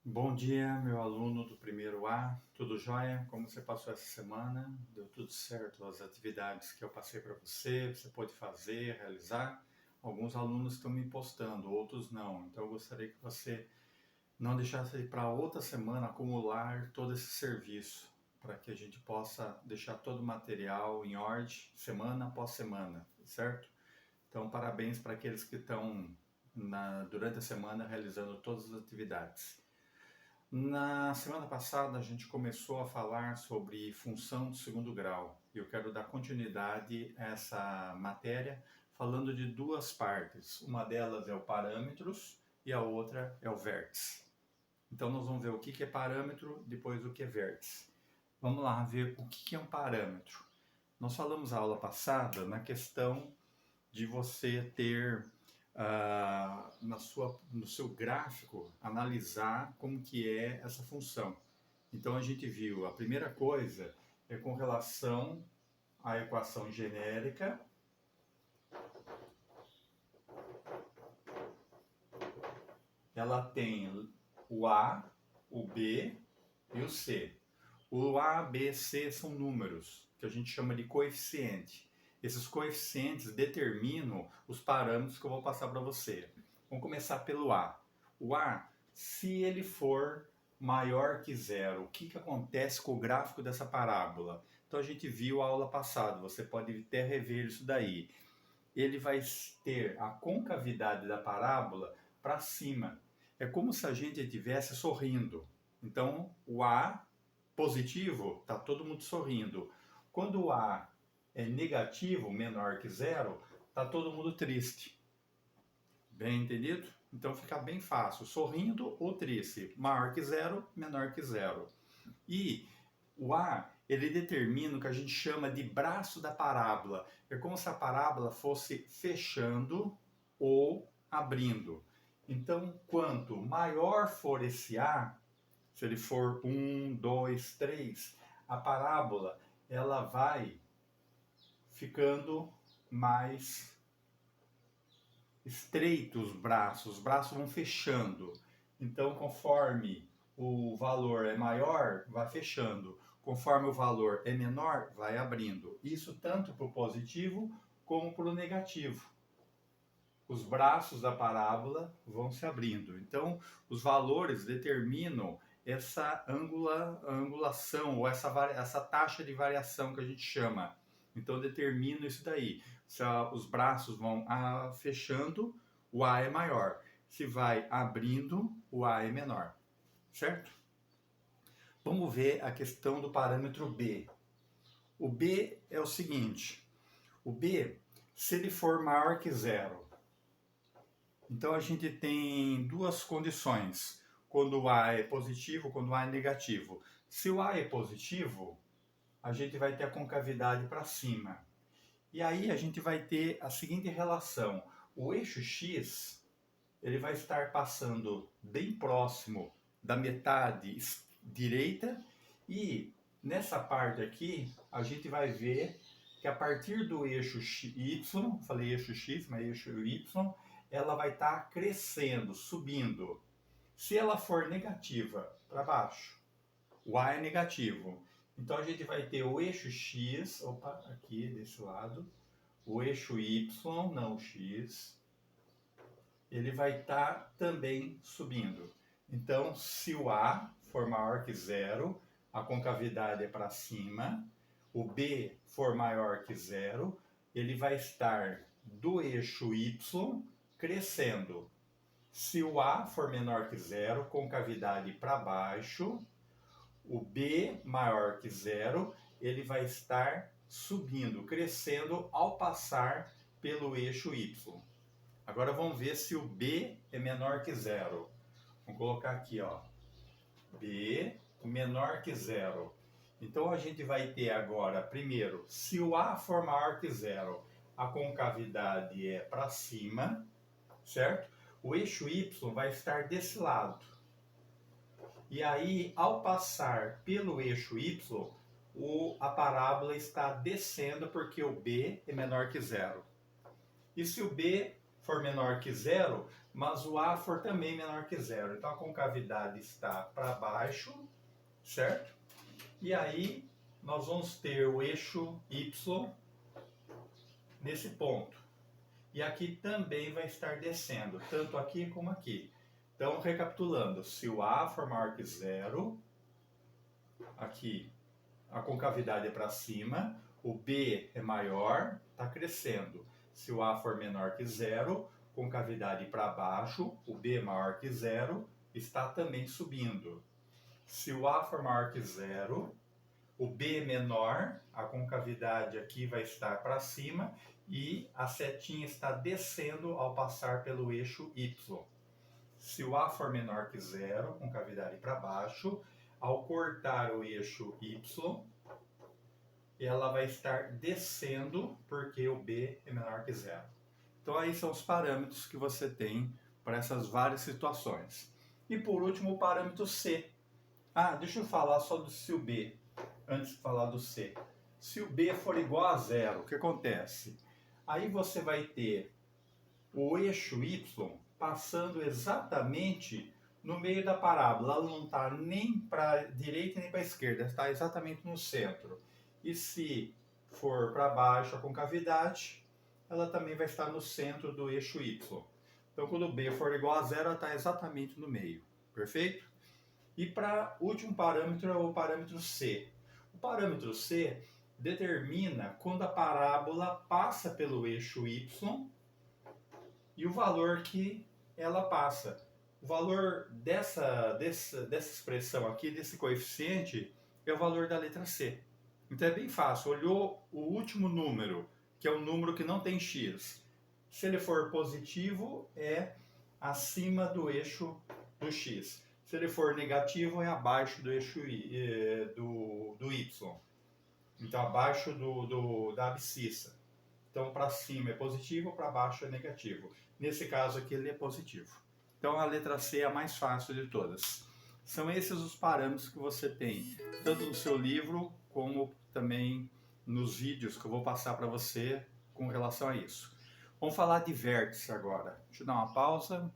Bom dia, meu aluno do primeiro A, tudo jóia? Como você passou essa semana? Deu tudo certo? As atividades que eu passei para você pôde fazer, realizar? Alguns alunos estão me postando, outros não. Então eu gostaria que você não deixasse para outra semana acumular todo esse serviço, para que a gente possa deixar todo o material em ordem, semana após semana, certo? Então parabéns para aqueles que estão durante a semana realizando todas as atividades. Na semana passada, a gente começou a falar sobre função de segundo grau. E eu quero dar continuidade a essa matéria, falando de duas partes. Uma delas é o parâmetros e a outra é o vértice. Então, nós vamos ver o que é parâmetro, depois o que é vértice. Vamos lá ver o que é um parâmetro. Nós falamos na aula passada na questão de você ter no seu gráfico, analisar como que é essa função. Então a gente viu, a primeira coisa é com relação à equação genérica. Ela tem o A, o B e o C. O A, B, C são números, que a gente chama de coeficiente. Esses coeficientes determinam os parâmetros que eu vou passar para você. Vamos começar pelo A. O A, se ele for maior que zero, o que acontece com o gráfico dessa parábola? Então a gente viu a aula passada, você pode até rever isso daí. Ele vai ter a concavidade da parábola para cima. É como se a gente estivesse sorrindo. Então, o A positivo, está todo mundo sorrindo. Quando o A é negativo, menor que zero, está todo mundo triste. Bem entendido? Então fica bem fácil. Sorrindo ou triste. Maior que zero, menor que zero. E o A, ele determina o que a gente chama de braço da parábola. É como se a parábola fosse fechando ou abrindo. Então, quanto maior for esse A, se ele for 1, 2, 3, a parábola ela vai ficando mais estreito os braços vão fechando. Então, conforme o valor é maior, vai fechando. Conforme o valor é menor, vai abrindo. Isso tanto para o positivo como para o negativo. Os braços da parábola vão se abrindo. Então, os valores determinam essa angulação ou essa taxa de variação que a gente chama. Então, determina isso daí. Se os braços vão fechando, o A é maior. Se vai abrindo, o A é menor. Certo? Vamos ver a questão do parâmetro B. O B é o seguinte. O B, se ele for maior que zero, então a gente tem duas condições, quando o A é positivo, quando o A é negativo. Se o A é positivo, a gente vai ter a concavidade para cima. E aí a gente vai ter a seguinte relação. O eixo X, ele vai estar passando bem próximo da metade direita e nessa parte aqui a gente vai ver que a partir do eixo Y, falei eixo X, mas eixo Y, ela vai estar crescendo, subindo. Se ela for negativa, para baixo, o A é negativo. Então a gente vai ter o eixo X, opa, aqui desse lado, o eixo Y, não o X, ele vai estar também subindo. Então, se o A for maior que zero, a concavidade é para cima, o B for maior que zero, ele vai estar do eixo Y crescendo. Se o A for menor que zero, concavidade para baixo, o B maior que zero, ele vai estar subindo, crescendo ao passar pelo eixo Y. Agora vamos ver se o B é menor que zero. Vamos colocar aqui, ó. B menor que zero. Então a gente vai ter agora, primeiro, se o A for maior que zero, a concavidade é para cima, certo? O eixo Y vai estar desse lado. E aí, ao passar pelo eixo Y, a parábola está descendo porque o B é menor que zero. E se o B for menor que zero, mas o A for também menor que zero. Então a concavidade está para baixo, certo? E aí nós vamos ter o eixo Y nesse ponto. E aqui também vai estar descendo, tanto aqui como aqui. Então, recapitulando, se o A for maior que zero, aqui a concavidade é para cima, o B é maior, está crescendo. Se o A for menor que zero, concavidade para baixo, o B maior que zero, está também subindo. Se o A for maior que zero, o B menor, a concavidade aqui vai estar para cima e a setinha está descendo ao passar pelo eixo Y. Se o A for menor que zero, concavidade para baixo, ao cortar o eixo Y, ela vai estar descendo porque o B é menor que zero. Então aí são os parâmetros que você tem para essas várias situações. E por último o parâmetro C. Deixa eu falar só do se o B, antes de falar do C. Se o B for igual a zero, o que acontece? Aí você vai ter o eixo Y passando exatamente no meio da parábola. Ela não está nem para a direita nem para a esquerda, está exatamente no centro. E se for para baixo a concavidade, ela também vai estar no centro do eixo Y. Então, quando o B for igual a zero, ela está exatamente no meio. Perfeito? E para o último parâmetro é o parâmetro C. O parâmetro C determina quando a parábola passa pelo eixo Y e o valor que ela passa. O valor dessa expressão aqui, desse coeficiente, é o valor da letra C. Então é bem fácil. Olhou o último número, que é um número que não tem x. Se ele for positivo, é acima do eixo do x. Se ele for negativo, é abaixo do eixo do y. Então, abaixo da abscissa. Então, para cima é positivo, para baixo é negativo. Nesse caso aqui, ele é positivo. Então, a letra C é a mais fácil de todas. São esses os parâmetros que você tem, tanto no seu livro, como também nos vídeos que eu vou passar para você com relação a isso. Vamos falar de vértice agora. Deixa eu dar uma pausa.